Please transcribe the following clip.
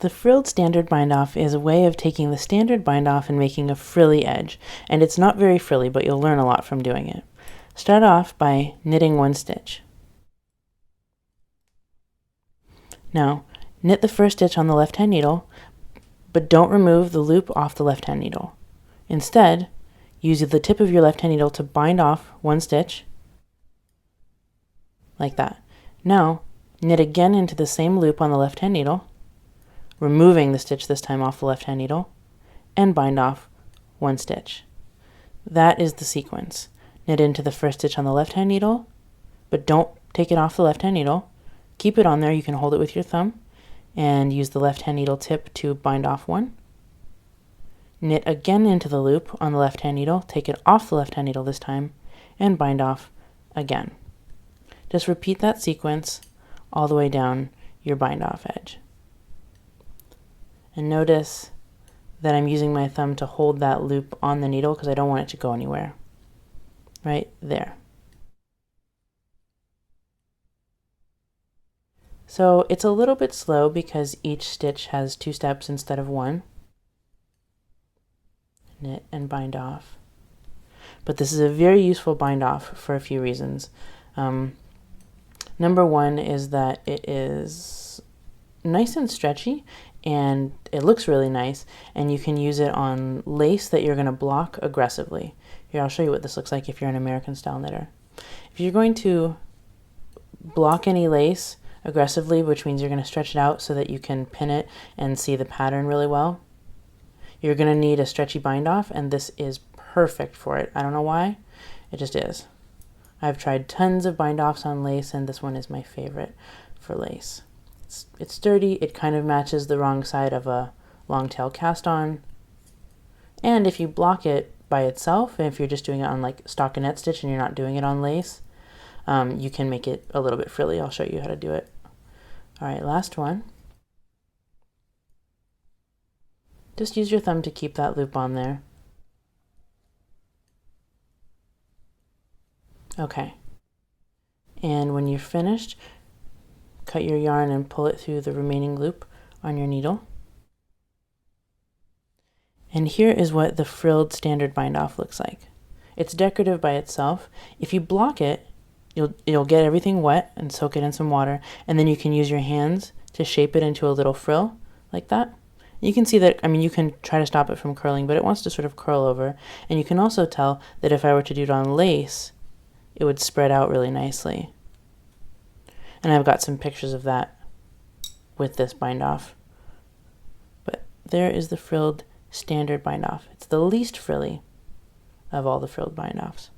The frilled standard bind off is a way of taking the standard bind off and making a frilly edge, and it's not very frilly, but you'll learn a lot from doing it. Start off by knitting one stitch. Now, knit the first stitch on the left-hand needle, but don't remove the loop off the left-hand needle. Instead, use the tip of your left-hand needle to bind off one stitch, like that. Now, knit again into the same loop on the left-hand needle, removing the stitch this time off the left-hand needle, and bind off one stitch. That is the sequence. Knit into the first stitch on the left-hand needle, but don't take it off the left-hand needle. Keep it on there. You can hold it with your thumb and use the left-hand needle tip to bind off one. Knit again into the loop on the left-hand needle, take it off the left-hand needle this time, and bind off again. Just repeat that sequence all the way down your bind off edge. And notice that I'm using my thumb to hold that loop on the needle because I don't want it to go anywhere. Right there. So it's a little bit slow because each stitch has 2 steps instead of 1. Knit and bind off. But this is a very useful bind off for a few reasons. Number one is that it is nice and stretchy, and it looks really nice, and you can use it on lace that you're going to block aggressively. Here, I'll show you what this looks like if you're an American style knitter. If you're going to block any lace aggressively, which means you're going to stretch it out so that you can pin it and see the pattern really well, you're going to need a stretchy bind off, and this is perfect for it. I don't know why, it just is. I've tried tons of bind offs on lace, and this one is my favorite for lace. It's sturdy, it kind of matches the wrong side of a long tail cast on, and if you block it by itself, and if you're just doing it on like stockinette stitch and you're not doing it on lace, you can make it a little bit frilly. I'll show you how to do it. Alright, last one. Just use your thumb to keep that loop on there. Okay. And when you're finished, cut your yarn and pull it through the remaining loop on your needle. And here is what the frilled standard bind off looks like. It's decorative by itself. If you block it, you'll get everything wet and soak it in some water, and then you can use your hands to shape it into a little frill like that. You can see that, I mean, you can try to stop it from curling, but it wants to sort of curl over. And you can also tell that if I were to do it on lace, it would spread out really nicely. And I've got some pictures of that with this bind off. But there is the frilled standard bind off. It's the least frilly of all the frilled bind offs.